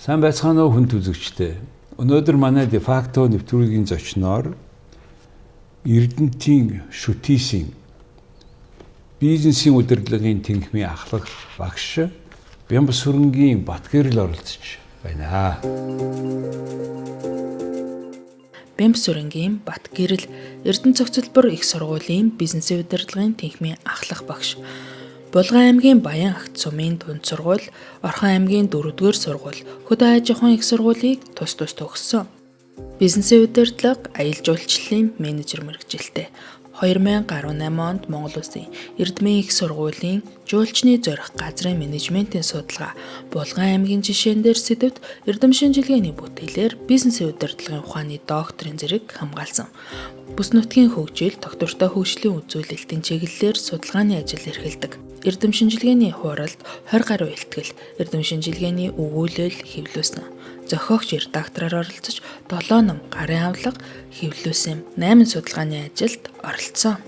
Сайн байцгаана уу хүнд үзэгчтэй. Өнөөдөр манай дефакто нэвтрүүлгийн зочноор Эрдэнэтийн шүтээсийн бизнесийн удирдлагын тэнхимийн ахлах багш Бямбсүрэнгийн Батгэрэл оролцож байна. Бямбсүрэнгийн Батгэрэл Эрдэнэт цогцлбор их сургуулийн бизнесийн удирдлагын тэнхимийн ахлах багш. Булган аймгийн Баян агт сумын дунд сургууль, Орхон аймгийн 4-р сургууль, Хөдөө аж ахуйн их сургуулийг тус төгссөн. Бизнесийн удирдлага, аялал жуулчлалын менежер мэргэжилтэй. 2018 онд Монгол Улсын Эрдмийн их сургуулийн жуулчны зорих газрын менежментийн судалгаа, Булган аймгийн жишээн дээр сэдвт Эрдэм шинжилгээний бүтээлээр бизнесийн удирдлагын ухааны докторийн зэрэг хамгаалсан. Бүс нутгийн хөгжил, тогтвортой хөгжлийн үзүүлэлтийн чиглэлээр судалгааны ажил эрхэлдэг. Эрдэм шинжилгээний хуралд 20 гаруй ихтгэл, Эрдэм шинжилгээний өгүүлэл хэвлүүлсэн. Зохиогч редактороор оролцож 7 ном, гарын авлага хэвлүүлсэн. 8 судалгааны ажилд оролцсон.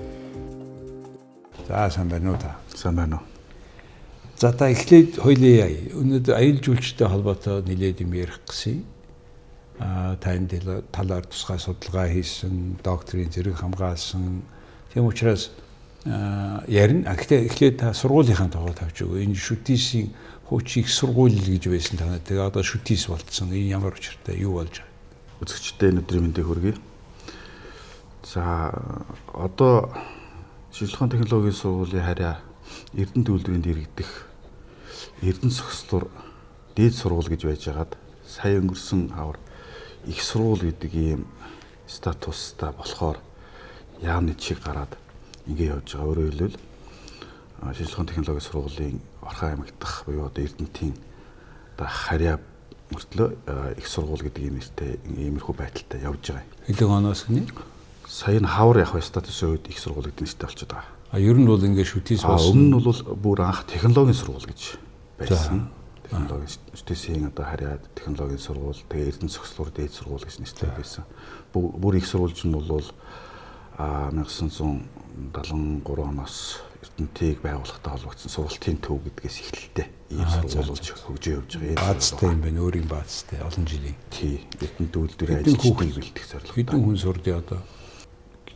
За сайн байна уу та? Сайн байна уу. За та эхлээд хоёлаа өнөөдөр аялал жуулчтай холбоотой нэлээд юм ярих гэсэн. Танд талаар тусгай судалгаа хийсэн, докторийн зэрэг хамгаалсан. Тийм учраас ярина. Гэхдээ эхлээд та сургуулийнхаа тоогоо тавьж өгөө. Энэ шүтээсийн хуучин их сургууль гэж байсан танаа. Тэгээ одоо шүтээс болцсон. Энэ ямар учиртай юу болж байгаа? Үзэгчтэй өнөөдрийн мэндийг хүргэе. За одоо шинжилгээ ухааны технологийн сургуулийн харьяа Эрдэнэт үйлдвэрийн дэргэдэх Эрдэнэт цогцлбор дээд сургууль гэж байжгаад сая өнгөрсөн хавар их сургууль гэдэг ийм статустай болохоор яамны чиг гараад ингэ явж байгаа. Өөрөөр хэлбэл шинжилгээ ухааны технологийн сургуулийн Орхон аймагт дах буюу одоо Эрдэнэтийн одоо харьяа мөртлөө их сургууль гэдэг ийм нэртэй иймэрхүү байдалтай явж байгаа. Хэдэн оноос гинэ? Сая нь хавар явах статусын үед их сургууль гэдэг нэртэй болчиход байгаа. Ер нь бол ингээ шүтээс болсон. Өмнө нь бол бүр анх технологийн сургууль гэж байсан. Технологийн шүтээсийн одоо харьяа технологийн сургууль, тэгээ Эрдэнэт цогцлбор дээд сургууль гэж нэртэй байсан. Бүр их сургуульч нь бол 1973 оноос Эрдэнэтийг байгуулахтай холбогдсон сургалтын төв гэдгээс эхэлтэй ийм сургуулиуд хөгжиж явж байгаа. Баазтай юм байна, өөрийн баазтай олон жилийн. Тий, Эрдэнэт үйлдвэрийн ажилчдыг бэлтгэх зорилготой. Хэдэн хүн сурдээ одоо?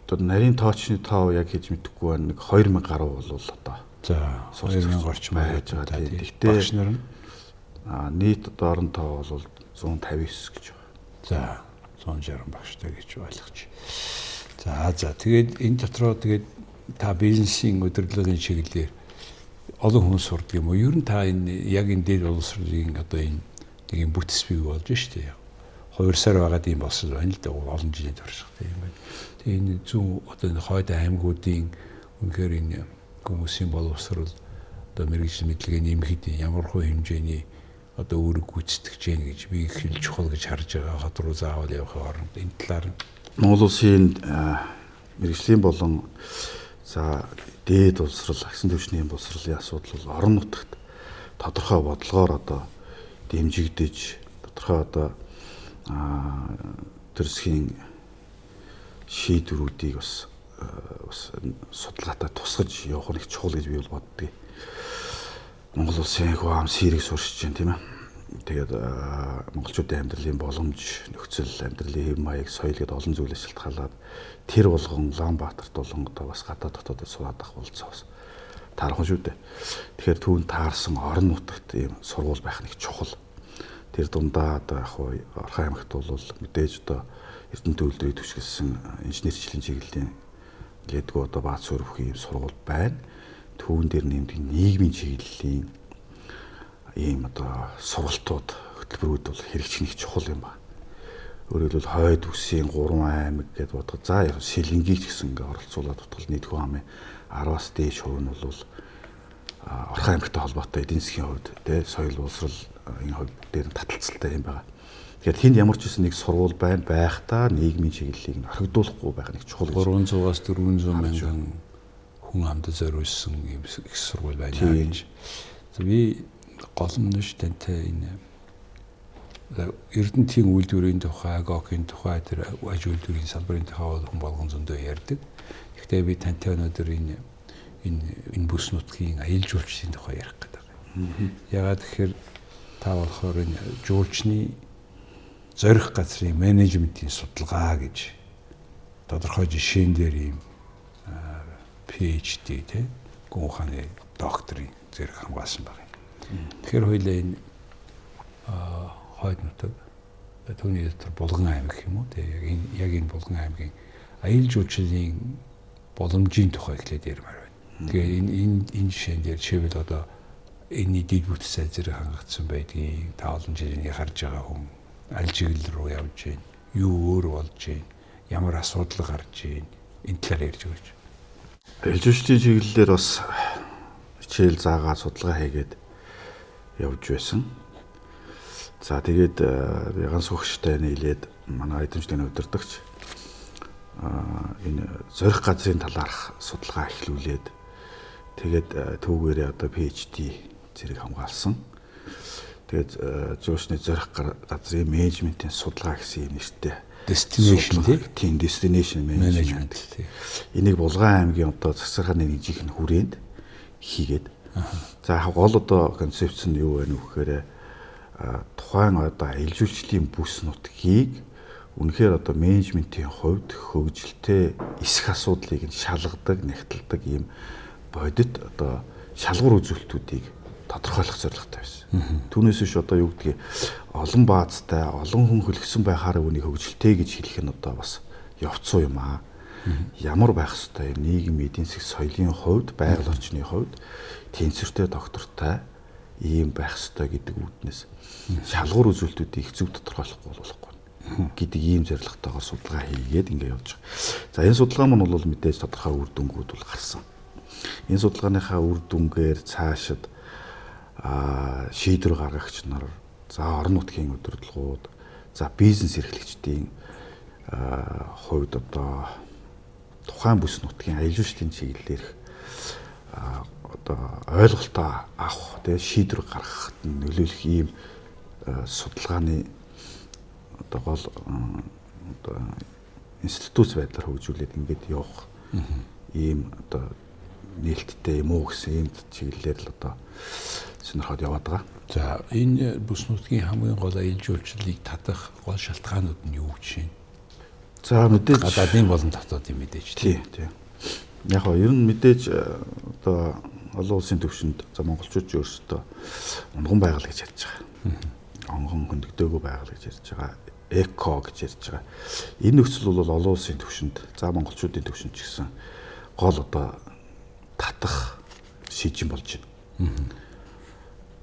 Одоо нарийн тоочны тоо яг хийж мэдэхгүй байна. Нэг 2000 гаруй бол одоо. За 2000 орчим байж байгаа. Гэхдээ багш нар нь нийт одоо орон тоо бол 159 гэж байна. За 160 багштай гэж ойлгож. За тэгээд энэ дотроо тэгээд та бизнесийн удирдлагын чиглэлээр олон хүн сурдаг юм уу? Ер нь та энэ яг энэ дээд боловсролын одоо энэ нэг юм бүтц бий болж штэ. 2 сар байгаад юм болсон байна л да, олон жилийн туршлагатай юм байна. Тэгээ энэ зүүн одоо энэ хойд аймагуудын үнэхээр энэ хүмүүсийн боловсрол одоо мэргэжил мэдлэгээ нэмэхэд ямар хөө хэмжээний одоо үүрэг гүйцэтгэж гэн гэж би их чухал гэж харж байгаа. Хот руу заавал явахын оронд энэ талаар Монгол Улсын мэргэжлийн болон за дээд боловсрол, агсан түвшний боловсролын асуудал бол орон нутагт тодорхой бодлогоор одоо дэмжигдэж, тодорхой одоо төрсхийн шийдвэрүүдийг бас судалгаатай тусгаж явах нь их чухал гэж би бол боддог. Монгол Улсын хөө ам сэрэг сурч чинь тийм ээ. Тэгээд монголчуудын амьдралын боломж, нөхцөл, амьдралын хэв маяг, соёл гэдэг олон зүйлээс шалтгаалаад тэр болгон Улаанбаатарт болон одоо бас гадаад дотоодод суугаад ах болцоо бас таархан шүү дээ. Тэгэхээр түүнд таарсан орон нутагт ийм сургууль байх нь их чухал. Тэр дундаа одоо яг хуу Орхон аймагт бол мэдээж одоо Эрдэнэт үйлдвэрийг түшгэлсэн инженерчлэлийн чиглэлийн лэдгүү одоо бааз суурьхийн ийм сургууль байна. Түүн дээр нэмдэг нийгмийн чиглэлийн ийм одоо сургалтууд, хөтөлбөрүүд бол хэрэгжих нь чухал юм байна. Өөрөөр хэлбэл хойд үсгийн 3 аймаг гэдээ бодоход за яг Сэлэнгийг ч гэсэн ингээ оролцуулаад утгал нийтгүй хамын 10-аас дээш хувь нь бол Орхон аймагтай холбоотой эдийн засгийн хувьд тий соёл боловсрол энэ хувь дээр нь таталцалтай юм байна. Тэгэхээр тэнд ямар ч гэсэн нэг сургууль байхдаа нийгмийн чиглэлийг орхигдуулахгүй байх нь чухал. 300-аас 400 мянган хүн амд зориулсан юм их сургууль байна гэж. Би гол нь ш тантай энэ Эрдэнэтийн үйлдвэрийн тухай, ГОК-ийн тухай, тэр аж үйлдвэрийн салбарын тухай хүн болгон зөндөө ярьдаг. Гэхдээ би тантай өнөөдөр энэ бүс нутгийн аялал жуулчлалын тухай ярих гэдэг. Ягаад гэхээр та болохоор энэ жуулчны зорих газрын менежментийн судалгаа гэж тодорхой жишээн дээр ийм PhD тий гүн ухааны докторийн зэрэг хамгаалсан байна. Тэгэхээр хоёлаа энэ хойд нутаг түүний дотор Булган аймаг юм уу тий яг энэ Булган аймгийн аюул жуулчлалын боломжийн тухай эхлээд ярмаар байна. Тэгээ энэ жишээн дээр жишээлбэл одоо энэний дэд бүтцээ зэрэг хангагдсан байдгийг та олон жилийн харж байгаа хүн аль чиглэл рүү явж байна, юу өөр болж байна, ямар асуудал гарч байна энэ талаар ярьж өгөөч. Аюул жуулчлалын чиглэлээр бас хичээл заагаа судалгаа хийгээд явж байсан. За тэгээд ганц хөгштэй нийлээд манай эдэмжлэгийн удирдагч энэ зорих газрын талаарх судалгаа эхлүүлээд тэгээд түүгээрээ одоо PhD зэрэг хамгаалсан. Тэгээд жуулчны зорих газрын менежментийн судалгаа гэсэн юм нэртэй Destination тийм destination management. Энийг Булган аймгийн одоо засагчны нэг жинхэнэ хүрээнд хийгээд. За яг гол одоо концепц нь юу вэ нөхөөр тухайн одоо аюул жуулчлалын бүс нутгийг үнэхээр одоо менежментийн хувьд хөгжилтэй эсэх асуудлыг нь шалгадаг, нягтладаг ийм бодит одоо шалгуур үзүүлэлтүүдийг тодорхойлох зорилготой байсан. Түүнээс биш одоо юу гэдгийг олон баазтай, олон хүн хөлгсөн байхаараа үнийг хөгжилтэй гэж хэлэх нь одоо бас явцсан юм аа. Ямар байх ёстой нийгэм эдийн засгийн соёлын хувьд, байгаль орчны хувьд тэнцвэртэй доктортой ийм байх ёстой гэдэг үүднээс шалгуур үзүүлэлтүүдийг их зөв тодорхойлохгүй болохгүй гэдэг ийм зорилготойгоор судалгаа хийгээд ингэ явж байгаа. За энэ судалгаа маань бол мэдээж тодорхой үр дүнгууд бол гарсан. Энэ судалгааныхаа үр дүнгээр цаашид шийдвэр гаргагч нар, за орон нутгийн удирдлагууд, за бизнес эрхлэгчдийн хувьд одоо тухайн бүс нутгийн аюул жуулчлалын чиглэлээр одоо ойлголтоо авах, тэгээ шийдвэр гаргахад нөлөөлөх ийм судалгааны одоо гол одоо институт байдлаар хөгжүүлээд ингээд явах ийм одоо нээлттэй юм уу гэсэн ийм чиглэлээр л одоо сонирхоод яваад байгаа. За энэ бүс нутгийн хамгийн гол аюул жуулчлалыг татах гол шалтгаанууд нь юу гэж байна? За мэдээж гадаадын болон дотоодын мэдээж тийм. Яг нь ер нь мэдээж одоо олон улсын түвшинд за монголчууд өөрсдөө унган байгаль гэж ярьж байгаа. Онгон хөндөгдөөгүй байгаль гэж ярьж байгаа. Эко гэж ярьж байгаа. Энэ нөхцөл бол олон улсын түвшинд за монголчуудын түвшинд ч гэсэн гол одоо татах шийдвэр болж байна.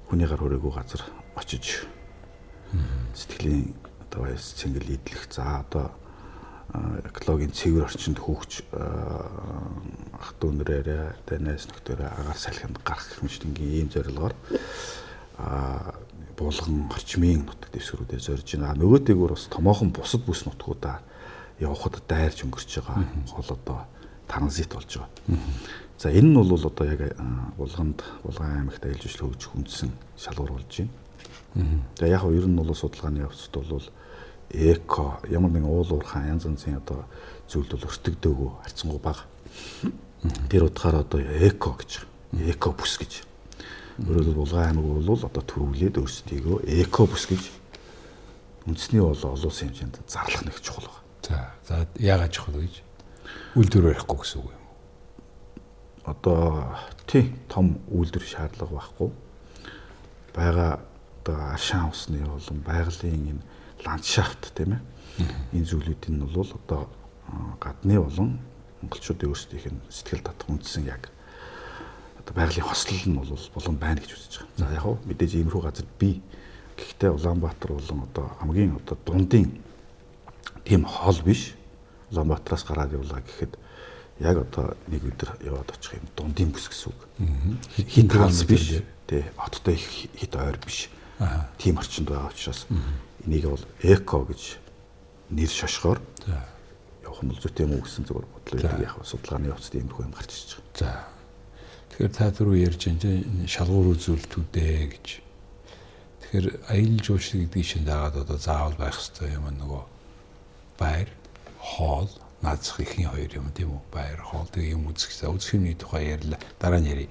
Хүний гар хүрээгүй газар очиж сэтгэлийн одоо баяс цэнгэл идэх за одоо экологийн цэвэр орчинд хөгж ах дүүнрээрээ танаас нөхдөрөө агаар салхинд гарах хэмжээний ийм зорилгоор Булган орчмын нутаг дэвсгэрүүдэд зорж байна. Нөгөөтэйгүр бас томоохон бусад бүс нутгуудаа явхад дайрч өнгөрч байгаа гол одоо транзит болж байгаа. За энэ нь бол одоо яг Булган аймагт аюул жуулчлал хөгжих үндсэн шалгуур болж байна. За яг нь ер нь бол судалгааны явцад бол эко ямар нэгэн уул уурхай янз янзын одоо зүйл бол өртөгдөөгүй харьцангуй бага. Тэр утгаараа одоо эко гэж эко бүс гэж. Өөрөөр Булган аймаг бол одоо төрүүлээд өөрсдийгөө эко бүс гэж үндэсний бол олон улсын хэмжээнд зарлах нэг чухал байна. За яагаад чухал гэж? Үйлдвэр барихгүй гэсэн үг юм уу? Одоо тий том үйлдвэр шаардлага байхгүй. Бага одоо аршаан усны болон байгалийн энэ ландшафт тийм ээ. Энэ зүйлүүд нь бол одоо гадны болон монголчуудын өөрсдийнх нь сэтгэл татах үндсэн яг одоо байгалийн хослол нь бол болон байна гэж үзэж байгаа. За яг хөө мэдээж иймэрхүү газар бий. Гэхдээ Улаанбаатар болон одоо хамгийн одоо дундын тийм хол биш. Улаанбаатараас гараад явлаа гэхэд яг одоо нэг өдөр яваад очих юм дундын бүс гэсэн үг. Хит хаалс биш. Тэ хоттой хит ойр биш. Тийм орчинд байгаа учраас энийг бол эко гэж нэр шашхоор явах нь зүйтэй юм уу гэсэн зүгээр бодлоо яг судалгааны явцад иймэрхүү юм гарч ирж байгаа. За. Тэгэхээр та түрүү ярьж энэ шалгуур үзүүлэлтүүдээ гэж. Тэгэхээр аюул жуулчлал гэдгийг чинь дагаад одоо заавал байх хэрэгтэй юм нөгөө байр, хоол, наацх ихний хоёр юм тийм үү? Байр, хоол тэгээ юм үзэх. Үзэх юмны тухай ярьлаа. Дараа нь ярий.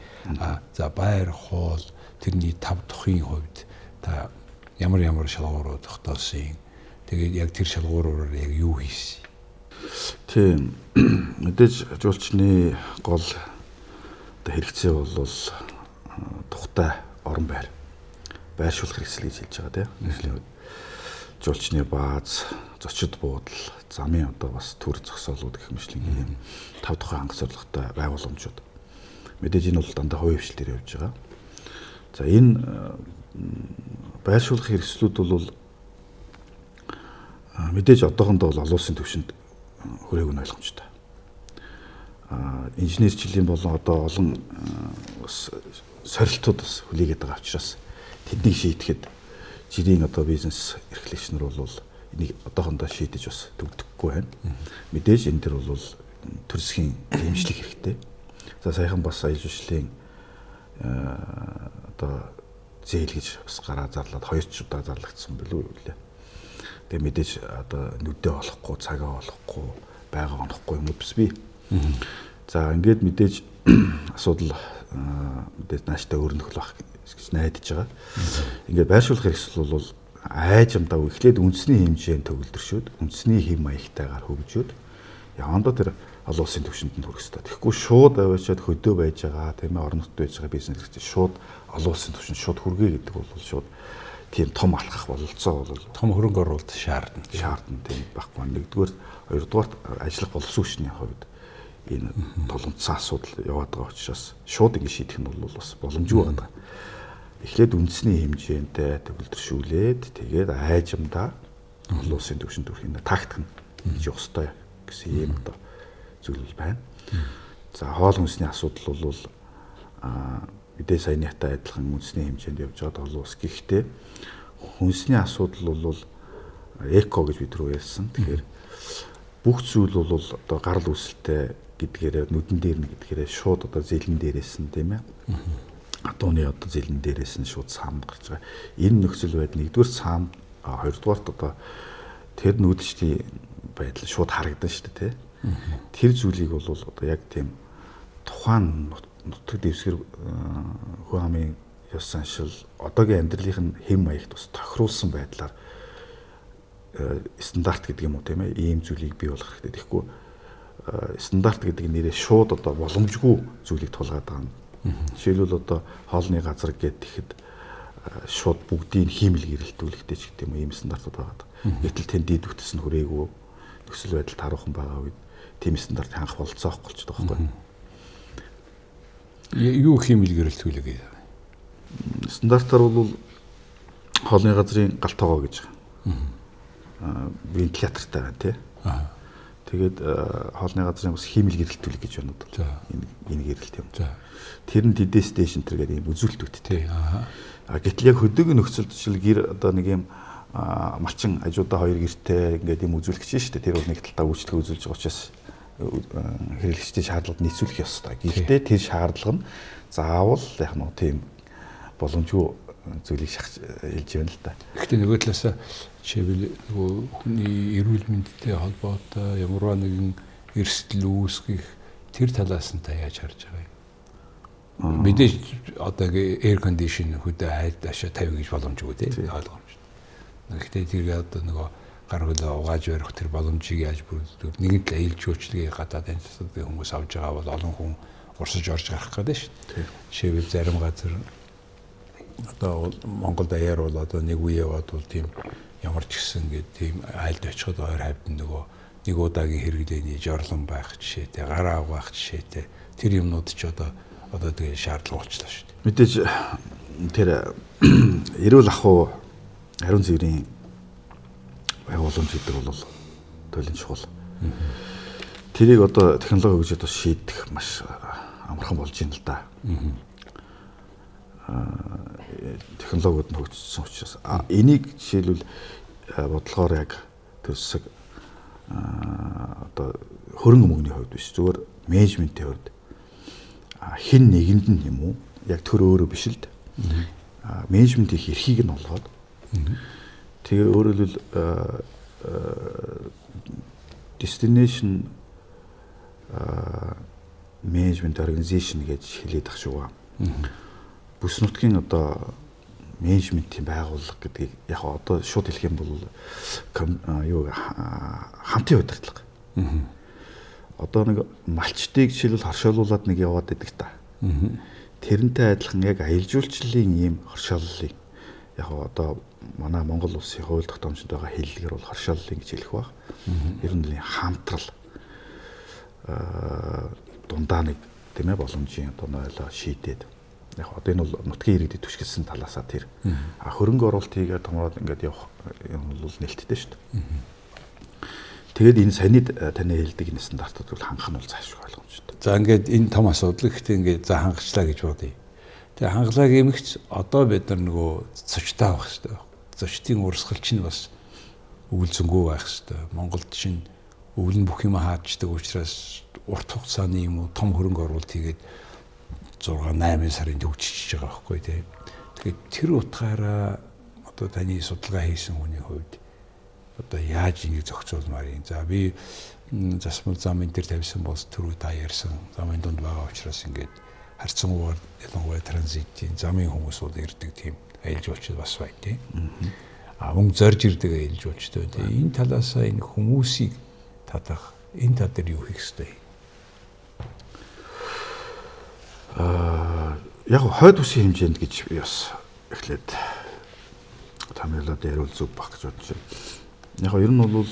За байр, хоол тэрний 5 тухын хувьд та ямар шалгуурууд тогтоосон. Тэгээд яг тэр шалгуураар яг юу хийсэн? Тийм. Мэдээж жуулчны гол хэрэгцээ бол тухтай орон байршуулах хэрэгсэл гэж хэлж байгаа тийм. Жуулчны бааз, зочид буудал, замын одоо бас төр зогсоолууд гэх мэтлэн ийм 5 тухайн хангас зорилготой байгууламжууд. Мэдээж энэ бол дандаа хувийн хвшилтээр явж байгаа. За энэ байршуулах хэрэгслүүд бол мэдээж одоохондоо бол олон улсын түвшинд хүрээг нь ойлгомжтой. Инженерчлэлийн болон одоо олон сорилтууд бас хүлээгээд байгаа учраас тэднийг шийдэхэд жирийн одоо бизнес эрхлэгчнэр бол энийг одоохондоо шийдэж бас төгдөггүй байна. Мэдээж энэ төр бол төр засгийн дэмжлэг хэрэгтэй. За саяхан бас аял жуулчлалын одоо зээл гэж бас гараа зарлаад 2 удаа зарлагдсан билүү лээ. Тэгээ мэдээж одоо нүдээ олохгүй, цагаа олохгүй, байгаа онохгүй юм бас бий. За ингээд мэдээж асуудал мэдээж нааштай өөрнөх байх гэж найдаж байгаа. Ингээд байршуулах хэрэгсэл бол айжмдаа эхлээд үндэсний хэмжээнд төгөлдршөөд, үндэсний хэм маягтайгаар хөгжөөд явандаа тэр олон улсын түвшинд нь хүрэх ёстой. Тэгэхгүй шууд аваачаад хөдөө байж байгаа, тийм ээ, орон нутгад байж байгаа бизнес хэрэгцээ шууд олон улсын түвшинд шууд хүргэе гэдэг бол шууд тийм том алхах бололцоо бол том хөрөнгө оруулалт шаардна тийм байхгүй. Нэгдүгээр, хоёрдугаар ажиллах боловсролчны хувьд энэ толомцсон асуудал яваад байгаа учраас шууд ингэ шийдэх нь бол бас боломжгүй байна. Эхлээд үндэсний хэмжээндээ төгөлдршүүлээд тэгээд айжмдаа олон улсын түвшинд хүрэх энэ тактик нь хийж явах ёстой гэсэн юм одоо зүйл байна. За хоол хүнсний асуудал бол мэдээ саяныхтай адилхан үндэсний хэмжээнд явж байгаа олон улс. Гэхдээ хүнсний асуудал бол эко гэж бид рүү ярьсан. Тэгэхээр бүх зүйл бол одоо гарал үүсэлтэй гэдгээрээ нүдэн дээр нь гэдгээрээ шууд одоо зэлэн дээрээс нь тийм ээ. Адууны одоо зэлэн дээрээс нь шууд саам гарч байгаа. Энэ нөхцөл байдал нэгдүгээр саам, хоёрдугаарт одоо тэр нүүдчлийн байдал шууд харагдан шүү дээ тийм. Тэр зүйлийг бол одоо яг тийм тухайн нутаг дэвсгэр хүн амын ёс заншил одоогийн амьдралын хэм маягт бас тохируулсан байдлаар стандарт гэдэг юм уу тийм ээ, ийм зүйлийг бий болгох хэрэгтэй. Тэгэхгүй стандарт гэдэг нэрээ шууд одоо боломжгүй зүйлийг тулгаад байгаа. Жишээлбэл одоо хоолны газар гэхэд шууд бүгдийг хиймэл гэрэлтүүлэхтэй ч гэдэг юм ийм стандартууд байгаа. Гэтэл тэнд дид үтс нь хүрээгүй нөхцөл байдал таруухан байгаа үед тийм стандарт хангах болцоо авахгүй ч байгаа байхгүй. Юу хиймэл гэрэлтүүлэг гэдэг. Стандартаар бол хоолны газрын галтоогоо гэж вентилятортай байна тий. Тэгээд хоолны газрын бас хиймэл гэрэлтүүлэг гэж байна уу. Энэ гэрэлт юм. Тэр нь дидээс дэш энэ гэдэг юм үзүүлэлтүүдтэй. Гэтэл яг хөдөөгийн нөхцөлд жишээл гэр одоо нэг юм малчин ажуудаа хоёр гэртэй ингээд юм үзүүлэгч шүү дээ. Тэр бол нэг талдаа үйлчлэг үзүүлж байгаа учраас хэрэглэгчдийн шаардлагад нийцүүлэх ёстой. Гэхдээ тэр шаардлага нь заавал яг нь тийм боломжгүй зүйлийг хэлж байна л да. Гэхдээ нөгөө талаас жишээлбэл нөгөө хүний эрүүл мэндтэй холбоотой ямарваа нэгэн эрсдэл үүсгэх тэр талаас нь та яаж харж байгаа юм? Мэдээж одоо air condition хөдөө хайдаашаа тавь гэж боломжгүй тийм ойлгомжтой. Гэхдээ тэр одоо нөгөө гар хөлөө угааж барих тэр боломжийг яаж бүрдүүлэх нэгэнт л аялал жуулчлалын гадаад амьсгалын хүмүүс авж байгаа бол олон хүн урсаж орж гарах гэдэг шүү дээ. Жишээлбэл зарим газар одоо Монголд аяар бол одоо нэг үе яваад бол тийм ямар ч гэсэн ингээд тийм айлд очиход ойр хавьд нөгөө нэг удаагийн хэрэглээний жорлон байх жишээтэй, гараа авах жишээтэй тэр юмнууд ч одоо тэгээ шаардлага болчихлоо шүү дээ. Мэдээж тэр эрүүл ахуй хариун цэврийн байгууламж гэдэг бол туйлын чухал. Тэрийг одоо технологи гэж одоо шийдэх маш амархан болж байна л да. Технологиуд нь хөгжсөн учраас энийг жишээлбэл бодлогоор яг төсөг одоо хөрөнгө мөнгөний хувьд биш зүгээр менежментийн хувьд хэн нэгэнд нь юм уу яг төр өөрөө биш л дээ. Менежментийн эрхийг нь олгоод тэгээ өөрөөр хэлбэл destination management organization гэж хэлээд ах шугаа. Бүс нутгийн одоо менежментийн байгууллага гэдгийг яг одоо шууд хэлэх юм бол хамтын удирдлага. Одоо нэг малчтыг жишээлбэл хоршоолуулаад нэг яваад идэг та. Тэрнтэй адилхан яг аялал жуулчлалын ийм хоршооллын яг одоо манай Монгол улсын хууль тогтоомжтой байгаа хэллэгээр бол хоршооллын гэж хэлэх баг. Ер нь хамтрал дундаа нэг тийм ээ боломжийн одоо нойлоо шийдээд яг одоо энэ бол нутгийн иргэдэд түшгэлсэн талаасаа тэр хөрөнгө оруулалт хийгээд томроод ингээд явах юм бол нээлттэй шүү дээ. Тэгээд энэ саяны таны хэлдэг энэ стандартууд бол хангах нь бол заашгүй ойлгомжтой. За ингээд энэ том асуудал ихтэй ингээд за хангачлаа гэж бодъё. Тэгээ хангалаа гэмэгч одоо бид нар нөгөө зочтой авах хэрэгтэй. Зочдын урсгалч нь бас өвлзөнгөө байх хэрэгтэй. Монголд чинь өвлөн бүх юм хааждаг учраас урт хугацааны юм уу том хөрөнгө оруулалт хийгээд 6-8 сарын төвчж байгаа байхгүй тийм. Тэгэхээр тэр утгаараа одоо таны судалгаа хийсэн хүний хувьд одоо яаж энийг зохицуулмаар юм. За би засмал зам энэ төр тавьсан бол түрүү та ярьсан замын дунд байгаа учраас ингээд харьцангуйгаар ялангуяа транзитийн замын хүмүүс бол ирдэг тийм аялал жуулчлал бас бай тийм. Мөн зорж ирдэг аялал жуулчтай. Энэ талаасаа энэ хүмүүсийг татах энэ тал дээр юу хийх ёстой? Яг хойд үсгийн хэмжээнд гэж би бас эхлээд тамирлаад ярил зүг баг гэж бодож байна. Яг ер нь бол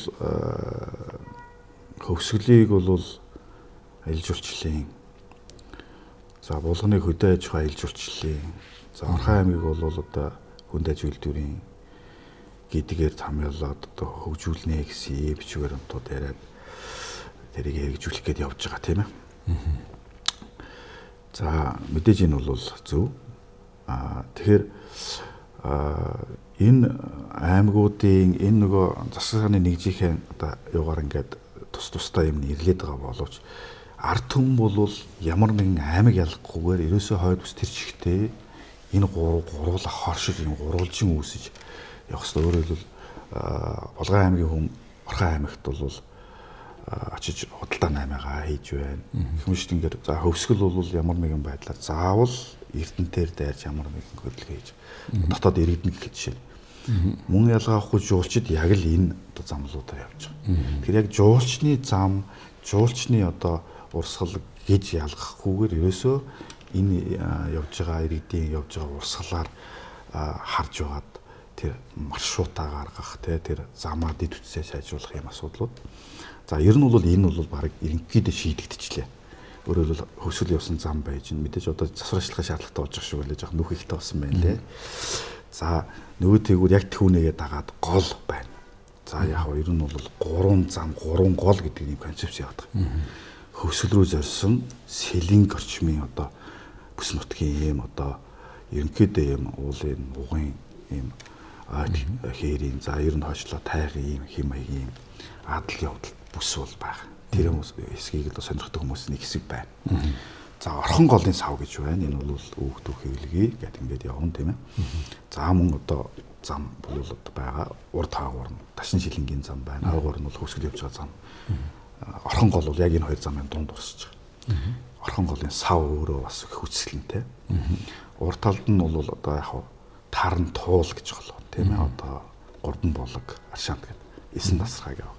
хөвсгөлийг бол аялал жуулчлалын за булганы хөдөө аж ахуй аялал жуулчлалын за Орхон аймгийг бол одоо хүнд аж үйлдвэрийн гэдгээр тамирлаад одоо хөгжүүлнэ гэсэн бичгээр онтууд яриад тэрийг хэрэгжүүлэх гээд явж байгаа тийм ээ. За мэдээж энэ бол зөв. Тэгэхээр энэ аймагуудын энэ нөгөө засаг санааны нэгжийнхээ одоо юугаар ингээд тусдаа юм нэрлээд байгаа боловч ард түмэн бол ямар нэгэн аймаг ялгахгүйгээр ерөөсөө хойд ус тэр чигтээ энэ гуруула хоршиж энэ гурвалжин үүсэж явах ёстой. Өөрөөр хэлбэл Булган аймгийн хүн Орхон аймагт бол очиж худалдаа наймаага хийж байна. Хүмүүст ингээд за хөвсгөл бол ямар нэгэн байдлаар заавал Эрдэнтээр дайрч ямар нэгэн хөдөлгөөн хийж дотоод иргэдэн гэх жишээ. Мөн ялгаахгүй жуулчид яг л энэ одоо замлуудаар явж байгаа. Тэгэхээр яг жуулчны зам, жуулчны одоо урсгал гэж ялгахгүйгээр ерөөсөө энэ явж байгаа иргэдийн явж байгаа урсгалаар харж байгаад тэр маршрутаа гаргах тэр замаа дэд үтсээ сайжруулах юм асуудлууд. За ер нь бол энэ бол баг ерөнхийдөө шийдэгдчихлээ. Өөрөөр хэлбэл хөвсгөл явсан зам байж нь мэдээж одоо засвар ажиллахаа шаардлагатай болж байгаа шүү гэлээ жоох нүх ихтэй болсон байна лээ. За нөгөө тэгвэл яг түүнээгээ дагаад гол байна. За яг ер нь бол 3 зам 3 гол гэдэг ийм концепц яваад байгаа. Хөвсгөл рүү зорьсон сэлэнг орчмын одоо бүс нутгийн ийм одоо ерөнхийдөө ийм уулын угын ийм хээрийн за ер нь хойшлоо тайгын ийм хэм маягийн адал явдал бүс бол байгаа. Тэр хэсгийг л сонирхдаг хүмүүс нэг хэсэг байна. За Орхон голын сав гэж байна. Энэ бол өөгдөх хэвлэгийг гэдэг ингээд явна тийм ээ. За мөн одоо зам бол одоо байгаа. Урд хаагуур нь Ташин шилэнгийн зам байна. Хаагуур нь бол хөвсгөл явж байгаа зам. Орхон гол бол яг энэ хоёр замын дунд урсж байгаа. Орхон голын сав өөрөө бас хүчсэлэнтэй. Урд талд нь бол одоо яг таран туул гэж болоо тийм ээ. Одоо Гурдан болог Аршаант гэдэг 9 тасархаг яв.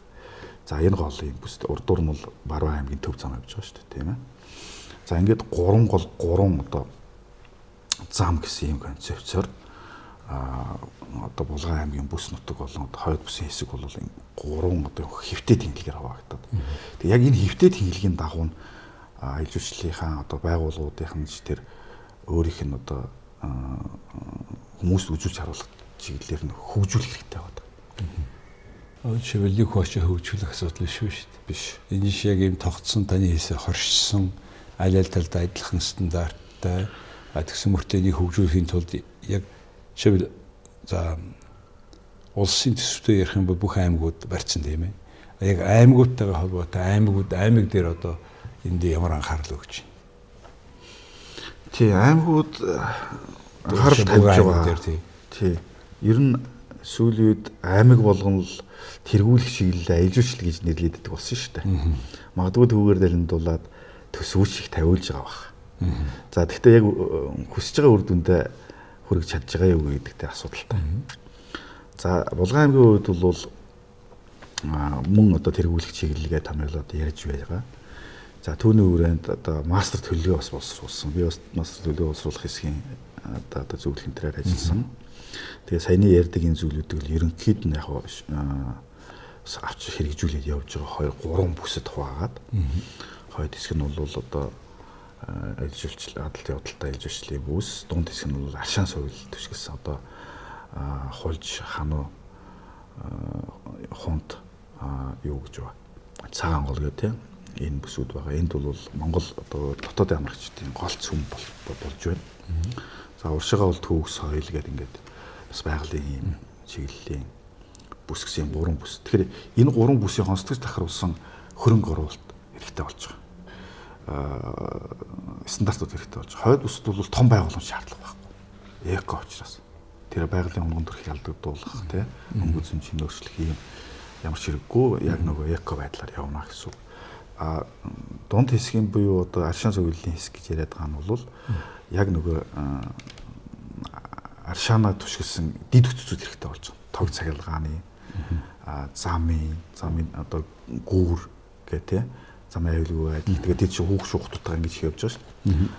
За энэ голын бүст урдуур нь бол Баруун аймгийн төв зам явж байгаа шүү дээ тийм ээ. За ингээд 3 гол 3 одоо зам гэсэн юм концепцоор одоо Булган аймгийн бүс нутаг болон хойд бүсийн хэсэг бол 3 одоо хэвтээ тэнглэгээр хаваагдаад. Тэг яг энэ хэвтээ тэнглэгийн дагуу аялал жуулчлалынхаа одоо байгууллагуудын тэр өөрийнх нь одоо хүмүүст үзүүлж харуулах чиглэлээр нь хөгжүүлэх хэрэгтэй байна. Шивэлийг хооч хөгжүүлэх асуудал шүү дээ. Биш. Энэ шиг яг юм тогтсон таны хийсэн хоршсон аль аль талд адилхан стандарттай тэгсэн мөртөнийг хөгжүүлэхийн тулд яг шивэл за улсын төсвөөр ярих юм бол бүх аймагуд барьсан тийм ээ. Яг аймагуудтайгаа холбоотой аймаг дээр одоо энд ямар анхаарал өгч байна. Тий аймагуд анхаарал тавьж байгаа. Тий. Ер нь сүүлийн үед аймаг болгон л тэргүүлэх чиглэлээ аялал жуулчлал гэж нэрлэдэг болсон шүү дээ. Магадгүй түүгээр далиндуулаад төсвөж их тавиулж байгаа баг. За тэгвэл яг хүсэж байгаа үр дүндээ хүрэж чадж байгаа юу гэдэгтэй асуудалтай. За Булган аймгийн хувьд бол мөн одоо тэргүүлэх чиглэлгээ томьёолоод ярьж байгаа. За түүний хүрээнд одоо мастер төлөвлөгөө бас боловсруулсан. Би бас мастер төлөвлөгөө боловсруулах хэсгийн одоо зөвлөх энтрээр ажилласан. Тэгээ саяны ярьдаг энэ зүйлүүдийг л ерөнхийд нь яг авч хэрэгжүүлээд явж байгаа 2-3 бүсэд хуваагаад хойд хэсэг нь бол одоо ажилчлал хадгалт явдалтай ажилчлалын бүс, дунд хэсэг нь бол аршаан соёл төсгөлсөн одоо хулж хануу хунт юу гэж байна. Цагаан гол гэх тийм энэ бүсүүд байгаа. Энд бол Монгол одоо дотоодын амрагчдын гол цөм болж байна. За уршигаа бол төвөг соёл гэдэг ингээд бас байгалийн ийм чиглэлийн бүс гэсэн 3 бүс. Тэгэхээр энэ 3 бүсийн онцлог тахруулсан хөрөнгө оруулалт хэрэгтэй болж байгаа. Стандартууд хэрэгтэй болж байгаа. Хойд бүсд бол том байгууламж шаардлага байхгүй. Эко учраас. Тэр байгалийн хөнгөн төрхийг алдагдуулах тийм хөнгөн зүйн өөрчлөх юм ямар ч хэрэггүй яг нөгөө эко байдлаар явна гэсэн үг. Дунд хэсгийн буюу одоо аршаан соёлын хэсэг гэж яриад байгаа нь бол яг нөгөө аршаанаа түшгэлсэн дид үтцүүд хэрэгтэй болж байгаа. Тог цагилгааны замын одоо гүүр гэх тийм замын аюулгүй байдал. Тэгээд дид шиг хүүх шугтуудаа ингэж явж байгаа шүү дээ.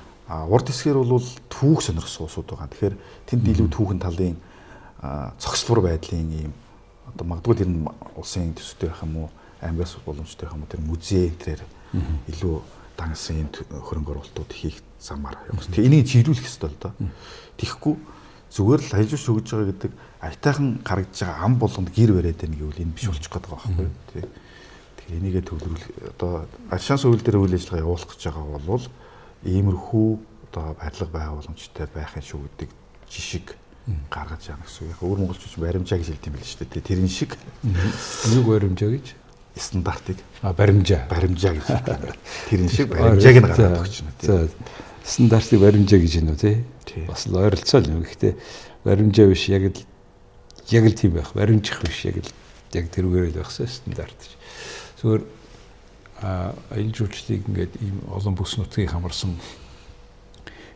Урд хэсгээр бол түүх сонирхсан улсууд байгаа. Тэгэхээр тэнд илүү түүхэн талын цогцлбор байдлын ийм одоо магадгүй тэр улсын төсөвтэй байх юм уу, аймгаас боломжтой байх юм уу, тэр музей энтрээр илүү дангасан хөрөнгө оруулалтууд хийх замаар явах. Тэгээ энийг чиглүүлэх ёстой л доо. Тэгэхгүй зүгээр л ажиллаж өгж байгаа гэдэг айтайхан гаргаж байгаа ам болгонд гэр бариад байна гэвэл энэ биш болчих гээд байгаа байхгүй тий. Тэгэхээр энийгээ төвлөрүүлэх одоо аршаан соёл дээр үйл ажиллагаа явуулах гэж байгаа бол иймэрхүү одоо барилга байгууламжтай байхын шүү гэдэг жишг гаргаж яана гэсэн. Яг өөр монголчууд баримжаа гэж хэлдэг юм байл шүү дээ. Тэрэн шиг нэг баримжаа гэж стандартыг баримжаа гэж тэрэн шиг баримжааг нь гаргаад өгч байна тий. За стандартыг баримжаа гэж байна уу тий. Бас л ойролцоо юм. Гэхдээ баримжаа биш яг л тийм байх. Баримжих биш яг тэрүүгээр л байхсан стандарт. Зүгээр аялал жуулчлалыг ингээд ийм олон бүс нутгийг хамарсан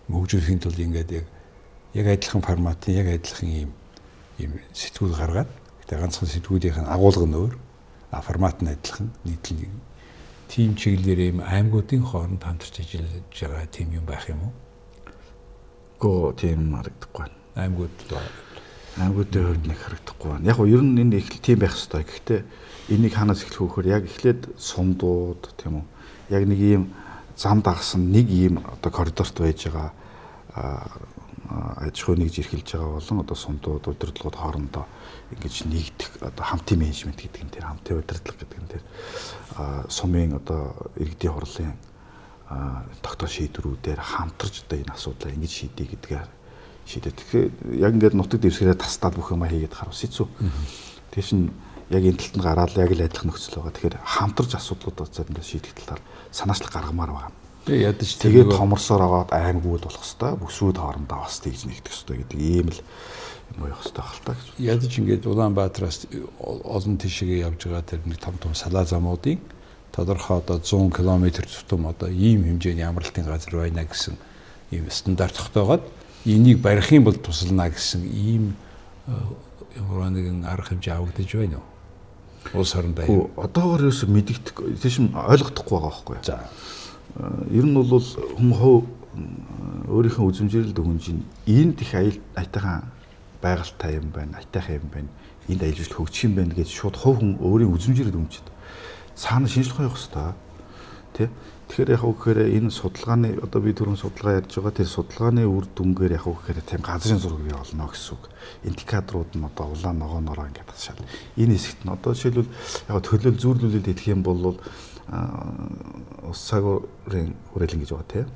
хөгжүүлэхийн тулд ингээд яг адилхан форматын яг адилхан ийм сэтгүүл гаргаад тэгээ ганцхан сэтгүүлийн агуулга нь өөр формат нь адилхан нийтлэг тим чиглэлээр ийм аймагуудын хооронд хамтарч ажиллаж байгаа тим юм байх юм уу? Гоо тийм харагдахгүй байна. Аймагуудын хувьд нэг харагдахгүй байна. Яг нь ер нь энэ их тийм байх хэрэгтэй. Гэхдээ энийг ханаас эхлэх вөхөр яг эхлээд сумдууд тийм үү? Яг нэг ийм зам дагсан нэг ийм одоо коридорт байж байгаа аж ахуй нэгж эрхэлж байгаа болон одоо сумдууд удирдлагууд хоорондоо ингэж нэгдэх одоо хамтын менежмент гэдэг нь тэр хамтын удирдлага гэдэг нь тэр сумын одоо иргэдийн хурлын тогтоох шийдвэрүүдээр хамтарч одоо энэ асуудлаа ингэж шийдэе гэдгээр шийдэ. Тэгэхээр яг ингээд нутаг дэвсгэрээ тастаад бүх юм хийгээд харуус хэцүү. Тэгээ шин яг энэ талтанд гараад яг л адилхан нөхцөл байгаа. Тэгэхээр хамтарч асуудлуудаа заримдаа шийдэх талаар санаачлах гаргамаар байгаа. Тэгээ ядаж тэгээд томорсоор аваад аймагуд болох хэвээр бүсүүд хоорондоо бас тэгж нэгдэх хэвээр гэдэг ийм л юм явах хэвээр хальтаа гэж. Ядаж ингээд Улаанбаатараас олон тишгээ явж байгаа тэр нэг том салаа замуудын тодорхой одоо 100 км тутам одоо ийм хэмжээний амралтын газар байна гэсэн ийм стандарт тогтоогоод энийг барих юм бол тусална гэсэн ийм ямар нэгэн арга хэмжээ авагдаж байна уу? Улс орондоо. Одоогоор ерөөсө мэдэгдэх тийм ойлгохдохгүй байгаа байхгүй. За. Ер нь бол хүн хов өөрийнхөө үзмжээрэл дүгнж энд их аятайхан байгальтай юм байна, аятайхан юм байна. Энд аялал хөгжих юм байна гэж шууд хов хүн өөрийн үзмжээрэл дүгнчихэд цаана шинжилгээ явах хэрэгтэй. Тэ? Тэгэхээр яг үгээр энэ судалгааны одоо би түрүүн судалгаа ярьж байгаа тэр судалгааны үр дүнгээр яг үгээр тийм газрын зураг бий болно гэсэн үг. Индикаторууд нь одоо улаан ногоонороо ингээд тасшаал. Энэ хэсэгт нь одоо жишээлбэл яг төлөөл зүйрлүүлэлт хэлэх юм бол ус цагуурын хүрээлэн гэж байгаа тийм.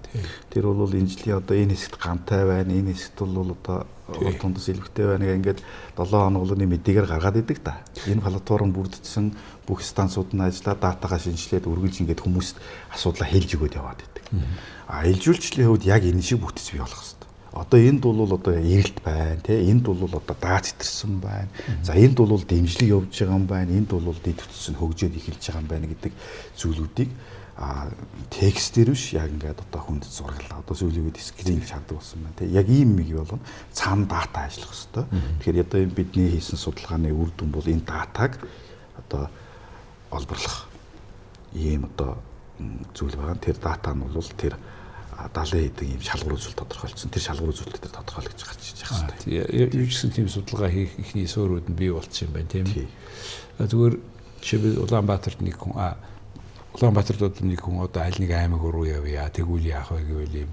Тэр бол энэ жилийн одоо энэ хэсэгт гантай байна, энэ хэсэгт бол одоо урд тундас илбэгтэй байна гэх ингээд 7 хоногны мэдээгээр гаргаад идэг та. Энэ платформ бүрдсэн бүх станцууд нь ажиллаа, датагаа шинжилээд үргэлж ингээд хүмүүст асуудлаа хэлж өгөөд яваад идэг. Аялжуулчлалын хувьд яг энэ шиг бүтэц бий болох хэрэгтэй. Одоо энд бол одоо эрэлт байна тий, энд бол одоо дац итэрсэн байна. За энд бол дэмжлэг явж байгаа юм байна. Энд бол дэд үтсэн хөгжөөд эхэлж байгаа юм байна гэдэг зүйлүүдийг текст дээр биш яг ингээд одоо хүнд зураглаа. Одоо сүүлийн үед скрин гэж хардаг болсон байна. Тэг яг ийм мэг болгоно цаана дата ажиллах хэвээр. Тэгэхээр одоо энэ бидний хийсэн судалгааны үр дүн бол энэ датаг одоо олборлох ийм одоо зүйл байгаа. Тэр дата нь бол тэр 70 хэдэн ийм шалгуур үзүүлэлт тодорхойлсон. Тэр шалгуур үзүүлэлт дээр тодорхойлогдож гарч иж байгаа хэрэгтэй. Юу гэсэн тийм судалгаа хийх ихний суурьуд нь бий болчихсон юм байна тийм ээ. Зүгээр жишээ Улаанбаатарт нэг хүн Улаанбаатарт нэг хүн одоо аль нэг аймаг руу явъя тэгвэл яах вэ гэвэл ийм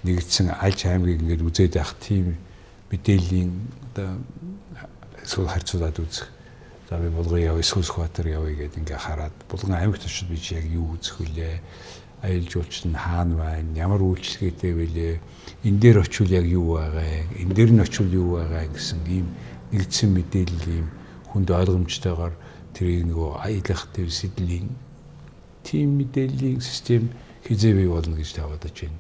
нэгдсэн аль аймгийг ингээд үзээд явах тийм мэдээллийн одоо эсвэл харьцуулаад үзэх. За би Булган явъя, Сүнсбаатар явъя гэдээ ингээ хараад Булган аймагт очиж би чи яг юу үзэх вүлээ? Аялал жуулч нь хаана байна? Ямар үйлчлэгээтэй вэлээ? Энэ дээр очивол яг юу байгаа? Энэ дээр нь очивол юу байгаа гэсэн ийм нэгдсэн мэдээлэл ийм хүнд ойлгомжтойгоор тэрийг нөгөө аялах тэр сэдлийн тим мэдээллийн систем хизээ бий болно гэж таваадаж байна.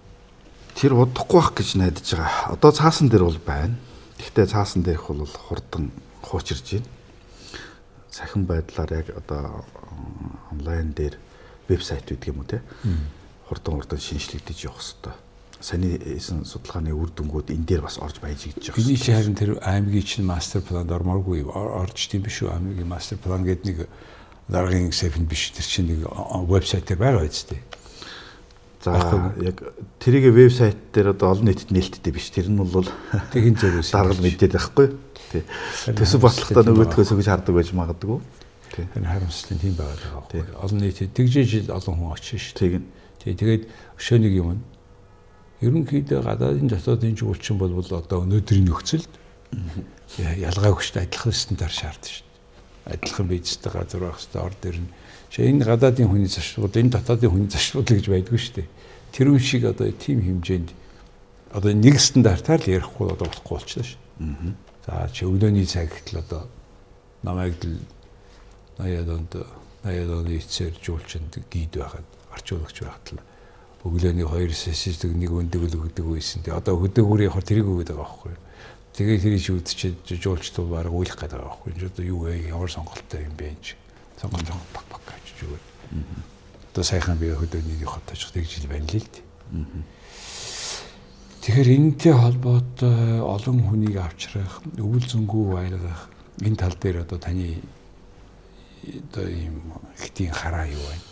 Тэр удахгүй байх гэж найдаж байгаа. Одоо цаасан дээр бол байна. Гэхдээ цаасан дээрх бол хурдан хуучирж байна. Цахим байдлаар яг одоо онлайн дээр вебсайт гэдэг юм уу те. Хурдан шинжлэгдэж явах хэрэгтэй. Саний хийсэн судалгааны үр дүнгууд энэ дээр бас орж байж гидэж байгаа. Биний харин тэр аймгийн чинь мастер планд ормооргүй орж тийм биш үү? Аймгийн мастер план гэдэг нэг дараагийн сэфэн биш тэр чинь нэг вебсайт дээр байгаа үстэй. За яг тэрийг вебсайт дээр одоо олон нийтэд нээлттэй биш. Тэр нь бол тэгин зөвөөс даргал мэдээд байхгүй. Тий. Төсөв батлахтаа нөгөөдхөөс өгж хардаг байж магадгүй. Тий. Энэ харамсалтай тийм байгаа байхгүй. Олон нийтэд тэгжиж олон хүн очиж шүү. Тэг. Тий. Тэгээд өшөө нэг юм. Ерөнхийдөө гадаадын дотоодын жуулчин бол одоо өнөөдрийн нөхцөлд ялгаагүй шүү дээ. Адилхан стандарт шаарддаг шүү. Адилхан бийцтэй газар байх хэрэгтэй орд ирнэ. Энэ гадаадын хүний зарчмууд энэ дотоодын хүний зарчмууд гэж байдгүй шүү дээ. Тэр үн шиг одоо тийм хэмжээнд одоо нэг стандартаар л ярихгүй одоо болохгүй болчихлоо шүү. За чи өглөөний цаг гэтэл одоо намайг л 80 оны эцсээр жуулчинд гид байхад орчуулагч байхад л өглөөний 2 сесэждэг нэг өндөг л өгдөг байсан. Тэгээ одоо хөдөөгөр явахаар тэрийг өгöd байгаа байхгүй. Тэгээ тэрийг шүүдчихэд жуулчдууд бараг уйлах гээд байгаа байхгүй. Энэ одоо юу вэ? Ямар сонголттой юм бэ энэ? Сонгон баг гэж өгöd. Одоо сайхан би хөдөөний хотож тэгж ил байна л дээ. Тэгэхээр энэтэй холбоотой олон хүнийг авчрах, өвөл зөнгөө байлгах энэ тал дээр одоо таны одоо ийм ихтийн хараа юу байна?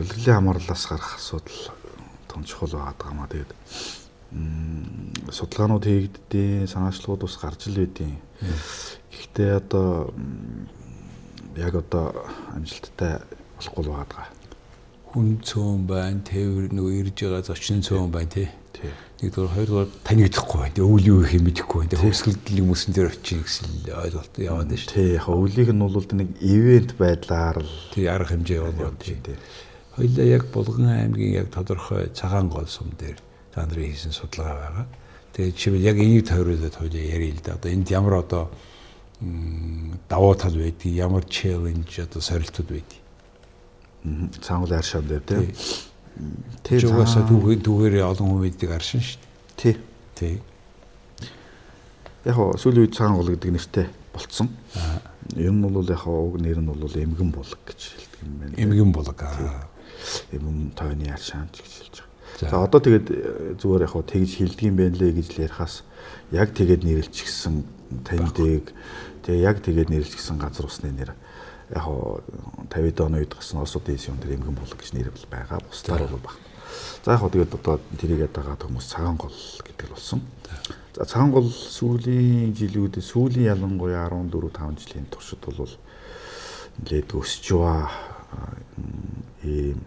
Үлгэлийн хамаарлаас гарах асуудал том чухал байгаад байгаа маа. Тэгээд судалгаанууд хийгддیں, санаачлалууд бас гарч ил байдیں۔ Гэхдээ одоо яг одоо амжилттай болохгүй байгаад байгаа. Хүн цөөн байна, тээвэр нөгөө ирж байгаа зочин цөөн байна тий. Нэгдүгээр хоёрдугаар танигдахгүй байна. Өвөл юу их юм мэдэхгүй байна. Хөвсгөлдөл хүмүүсэн дээр очиж гэсэн ойлголт яваад байна шүү. Тий, яг өвлийг нь бол нэг ивент байдлаар л тий арга хэмжээ болгоод тий. Хоёлаа яг Булган аймгийн яг тодорхой цагаан гол сум дээр та нарын хийсэн судалгаа байгаа. Тэгээд чивэл яг энийг тойруулаад хоёлаа ярил л да. Одоо энд ямар одоо давуу тал байдгийг, ямар челленж одоо сорилтууд байдгийг. Цаангуул аршаан дээр тий. Тэр угаасаа дүүгээр олон хүн мэддэг аршин шүү дээ. Тий. Яг сүүлийн үед цаангуул гэдэг нэртэй болцсон. Ер нь бол яг уг нэр нь бол эмгэн булаг гэж хэлдэг юм байна. Эмгэн булаг. Эмгэн тойны аршаан гэж хэлж байгаа. За одоо тэгээд зүгээр яг тэгж хэлдэг юм байна лээ гэж л ярихаас яг тэгээд нэрлэлчихсэн таньдаг. Тэгээ яг тэгээд нэрлэлчихсэн газар усны нэр яг 50-д оны үед гарсан Осуудын юм дээр эмгэн булаг гэж нэрэл байгаа. Бусдаар бол баг. За яг тэгээд одоо тэрийгээ дагаад хүмүүс цагаан гол гэдэг болсон. За цагаан гол сүүлийн жилүүдэд сүүлийн ялангуяа 14-5 жилийн туршид бол нэлээд өсөж байгаа ийм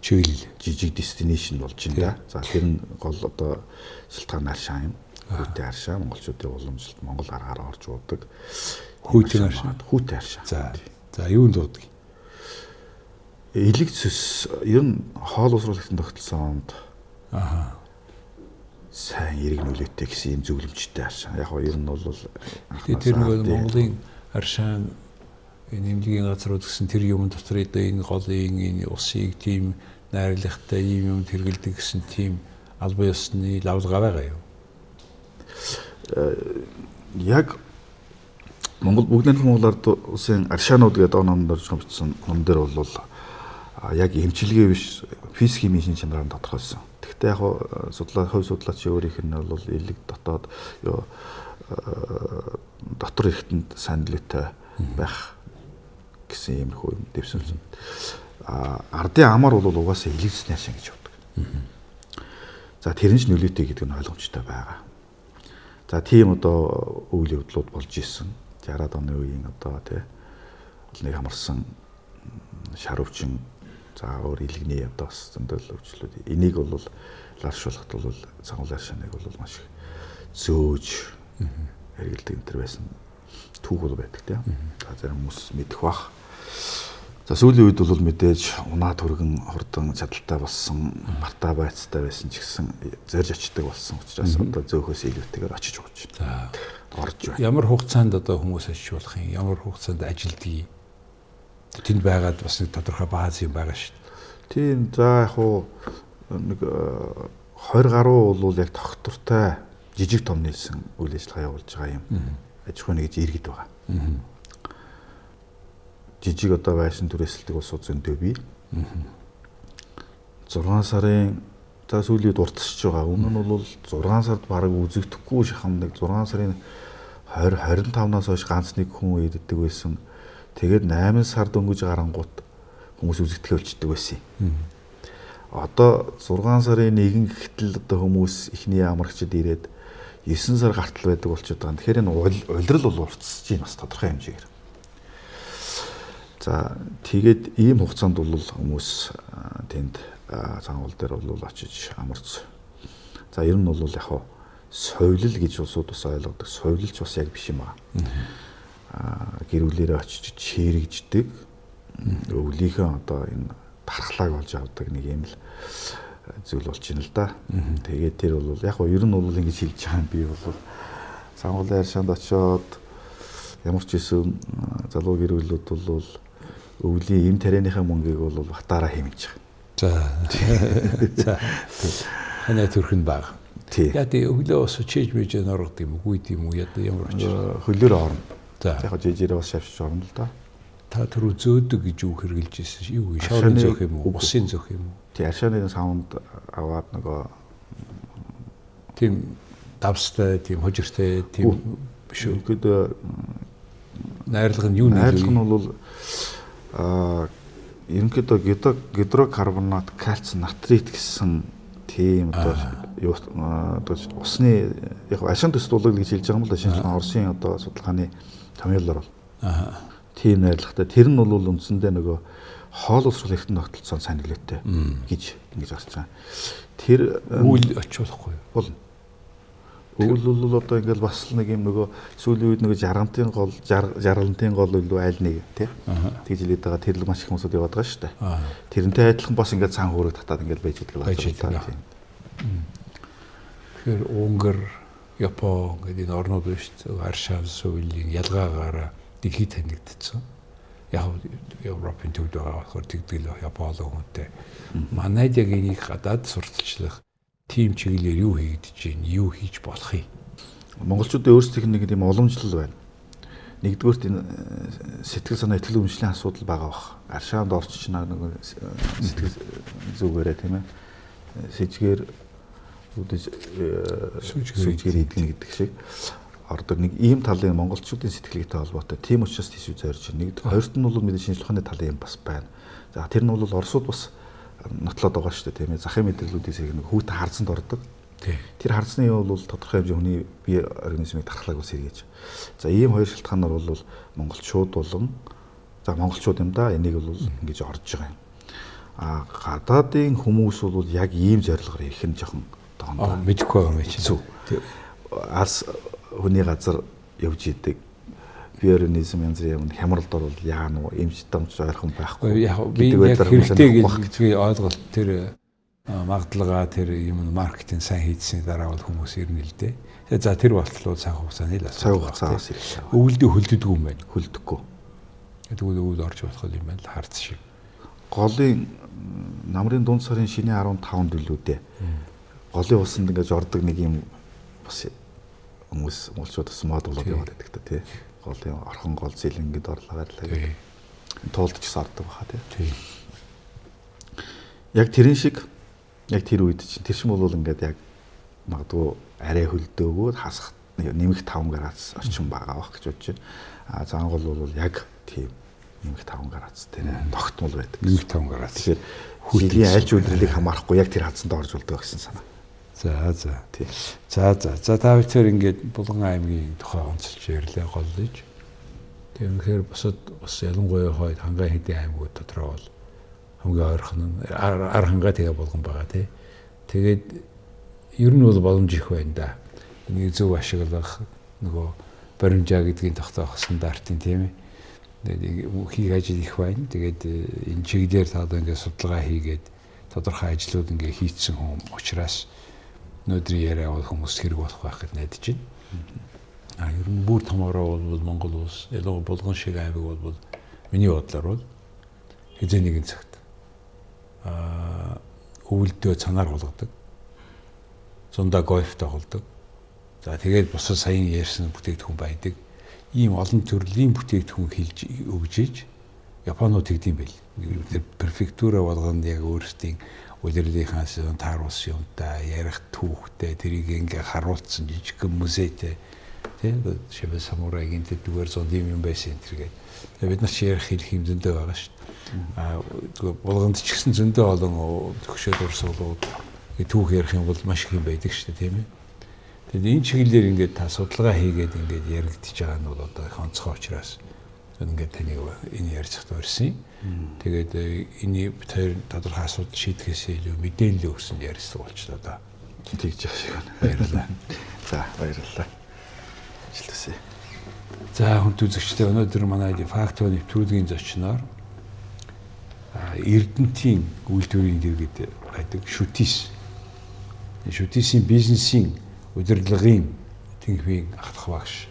чиглэл жижиг destination болж байна да. За тэр нь гол одоо шилтгаан аршаа юм. Хүүтэй аршаа монголчуудын уламжлалт монгол аргаар орж уудаг. Хүүтэй аршаа. Хүүтэй аршаа. За юунд дууддаг? Элэг цэс ер нь хоол усруулалтын тогтолцоонд сайн эрг нөлөөтэй гэсэн юм зөвлөмжтэй аршаа. Яг нь ер нь бол тэр нэг Монголын аршаан нэмлэгийн газрууд гэсэн тэр юм дотор энэ голын энэ усыг тийм найрлагтай юм хэрэгэлдэг гэсэн тийм албан ёсны лавлгаа байгаа юу? Яг Монгол бүгд найрамдах Монголд улсын аршаанууд гэдэг ном дөрж бичсэн ном дээр бол яг эмчилгээ биш физик химийн шин чанараар тодорхойлсон. Гэхдээ яг хувь судлаач өөрийнх нь бол элэг дотоод дотор эргэтэнд сайн нөлөөтэй байх гэсэн иймэрхүү юм дэвсэлсэн. Ардын амар бол угаасаа илэгдсэн яшин гэж боддог. За тэр нь ч нөлөөтэй гэдэг нь ойлгомжтой байгаа. За тийм одоо үйл явдлууд болж исэн. 60-аад оны үеийн одоо тий олныг хамарсан шар өвчин за өөр илэгний одоо бас зөндөл өвчлүүд энийг бол ларшуулахад бол цагаан шаныг бол маш их зөөж хэрэгэлдэг энэ төр байсан түүх бол байдаг тийм. За зарим хүмүүс мэдэх бах. За сүүлийн үед бол мэдээж унаа түргэн хурдан чадaltaй болсон, мартаа байцтай байсан ч гэсэн зорж очдог болсон учраас одоо зөөхөөс илүүтэйгээр очиж өгч байна. За орж байна. Ямар хугацаанд одоо хүмүүс очиж болох юм? Ямар хугацаанд ажилдгийг тэнд байгаад бас нэг тодорхой бааз юм байгаа шүү дээ. Тийм за яг хуу нэг 20 гаруй бол яг тогтвортой жижиг том нийлсэн үйл ажиллагаа явуулж байгаа юм. Аж ахуйн гэж иргэд байгаа. Жижиг одоо байшин түрээсэлдэг улсууд зөндөө бий. 6 сарын за сүүлийн үед уртсаж байгаа. Өмнө нь бол 6 сард бараг үзэгдэхгүй шахам нэг 6 сарын 20-25-наас хойш ганц нэг хүн иддэг байсан. Тэгээд 8 сард өнгөж гарангуут хүмүүс үзэгдэхээ болчдөг байсан юм. Одоо 6 сарын 1 гэтэл одоо хүмүүс ихний амрагчид ирээд 9 сар гартал байдаг болчиход байгаа. Тэгэхээр энэ улирал бол уртсаж байна бас тодорхой хэмжээгээр. За тэгээд ийм хугацаанд бол хүмүүс тэнд цаангуул дээр бол очиж амарч. За ер нь бол яг совлил гэж улсууд бас ойлгодог. Совлилч бас яг биш юм аа. Гэрүүлээрээ очиж чирэгждэг. Өвлийнхөө одоо энэ тархлааг олж авдаг нэг юм л зүйл болж байна л да. Тэгээд тэр бол яг ер нь бол ингэж хэлж байгаа юм би бол цаангуулын аршаанд очиод ямар ч хэсэг залуу гэрүүлүүд бол өвлийн эм тарианыхаа мөнгийг бол батаараа хэмжиж байгаа. За. Ханаа төрхөн баг. Яг өглөө бас чийж мэж норгод юм уу гүйд юм уу ямар ч хөлөөр орно. За. Яг жижигээрээ бас шавьж орно л да. Та түр зөөдөг гэж үг хэрглэж ирсэн. Юу шаврын зөөх юм уу? Усын зөөх юм уу? Тий аршааны саунд аваад нөгөө тийм давстай, тийм хожиртой, тийм биш үү? Ингээд найрлага нь юу нэр вэ? Найрлага нь бол ерөнхийдөө гидрокарбонат, кальци, натрит гэсэн тийм одоо усны яг ашин төс дуулал гэж хэлж байгаа юм л да шинжлэх Оросын одоо судалгааны томьёолоор бол. Тийм найрлагатай. Тэр нь бол үндсэндээ нөгөө хоол уусрал эртэн тогтолцоон сайн нөлөөтэй гэж ингэж гарч байгаа. Тэр үйл очиулахгүй юу? Болно. Үйл бол одоо ингээл бас нэг юм нөгөө сүүлийн үед нөгөө жаргалтын гол жаргалантын гол илүү айл нэг тий. Тэгж хэлээд байгаа тэр л маш их хүмүүсд яваад байгаа шүү дээ. Тэрнтэй адилхан бас ингээд цаан хөөрөг татаад ингээд байж байгаа байна. Тэгэхээр Унгар, Япон гэдэг энэ орнууд биш үү? Аршаан суулийн ялгаагаараа дэлхийд танигдсан. Яг Европын төвд байгаа болохоор тэгдэл Япон хүнтэй. Манайд яг энийг гадаад сурталчлах тийм чиглэлээр юу хийгдэж байна? Юу хийж болох юм? Монголчуудын өөрсдийнх нь нэг тийм уламжлал байна. Нэгдүгээрт энэ сэтгэл санаа итгэл үнэмшлийн асуудал байгаа бах. Аршаанд орчиж нэг сэтгэл зүгээрээ тийм ээ. Сэжгээр сүүжгээр идэгнэ гэдэг шиг ордог нэг ийм талын монголчуудын сэтгэлгээтэй холбоотой. Тийм учраас тийш зорж байна. Хоёрт нь бол мэдээ шинжлэх ухааны талын юм бас байна. За тэр нь бол Оросууд бас нотлоод байгаа шүү дээ тийм ээ. Захын мэдрэлүүдээс нэг хүүт харцанд ордог. Тэр харцны юм бол тодорхой хэмжээ хүний бие организмыг тархлааг ус сэргээж. За ийм хоёр шалтгаанаар бол монголчууд болон за монголчууд юм да энийг бол ингэж орж байгаа юм. Гадаадын хүмүүс бол яг ийм зорилгоор ирэх нь жоохон тоон мэдэхгүй байгаа юм чинь. Алс хүний газар явж идэг биорганизм янз бүрийн хямралд орвол яана уу эмч дамж ойрхон байхгүй. Яг би яг хэрэгтэй гэж ойлголт тэр магадлага тэр юм маркетинг сайн хийдсийн дараа бол хүмүүс ирнэ л дээ. За тэр болтлоо цаг хугацааны л асуудал. Цаг хугацаас ирсэн. Өвөлдөө хөлдөдгөө юм байна. Хөлдөхгүй. Тэгвэл өвөл орж болох юм байна л харц шиг. Голын намрын дунд сарын шинэ 15-нд билүүдээ. Голын усанд ингэж ордог нэг юм бас хүмүүс монголчууд бас мод болоод яваад байдаг та тий. Голын орхон гол зэлэнгэд орлоо байлаа. Туулд ч гэсэн ордог баха тий. яг тэрэн шиг яг тэр үед чинь тэр шим бол ингээд яг магадгүй арай хөлдөөгөө хасах нэмэх 5 градус орчим байгаа бах гэж бодож байна. А заангол бол яг тийм нэмэх 5 градус тийм тогтмол байдаг. Нэмэх 5 градус. Тэгэхээр хөлгийн айлч үйлрэлийг хамаарахгүй яг тэр хадсанд орж үлдэх гэсэн санаа. За. Тийм. За та бүхэн ингээд Булган аймгийн тухай онцолж ярьлаа голлож. Тэгэхээр бусад бас ялангуяа хойд хангаа хэдийн аймагуд дотроо бол хамгийн ойрхон нь ар хангаа тэгээ Булган байгаа тий. Тэгээд ер нь бол боломж их байна да. Энийг зөв ашиглах нөгөө баримжаа гэдгийг тогтоох стандартын тийм ээ. Хийх ажил их байна. Тэгээд энэ чиглэлээр та одоо ингээд судалгаа хийгээд тодорхой ажлууд ингээд хийцэн хүн учраас өнөөдрийн яриа бол хүмүүс хэрэг болох байх гэж найдаж байна. Ер нь бүр томороо бол Монгол улс ялангуяа Булган шиг аймаг бол миний бодлоор бол хэзээ нэгэн цагт өвөлдөө цанаар болгодог. Зундаа гольфтэй холдог. За тэгээд бусад саяын ярьсан бүтээгдэхүүн байдаг. Ийм олон төрлийн бүтээгдэхүүн хэлж өгж иж Японууд тэгдэм байл. Тэр префектура болгонд яг өөрсдийн улирлынхаас тааруулсан юмтай ярих түүхтэй тэрийг ингээ харуулсан жижигхэн музейтэй тийм шивэ самурайгийн тэдгээр зон юм байсан тэргээд бид нар чи ярих хэлэх юм зөндөө байгаа шүү дээ. Булганд ч гэсэн зөндөө олон төгшөөд урсгалууд түүх ярих юм бол маш их юм байдаг шүү дээ тийм ээ. Тэгээд энэ чиглэлээр ингээд та судалгаа хийгээд ингээд яригдчих байгаа нь бол одоо их онцгой учраас ингээд таныг энэ ярьж захад урьсан. Тэгээд энэ тэр тодорхой асуудал шийдэхээс илүү мэдээлэл өгсөн ярьсан болчихлоо да. Тэгж яах шиг байна. Баярлалаа. За баярлалаа. Ажилтгасаа. За хүнд үзэгчдээ өнөөдөр манай фактоо нэвтрүүлгийн зочноор Эрдэнэтийн үйлдвэрийн дэргэд байдаг Шүтис. Шүтисийн бизнесийн удирдлагын тэнхимийн ахлах багш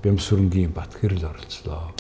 Бямсүрэнгийн Батгэрэл оролцлоо.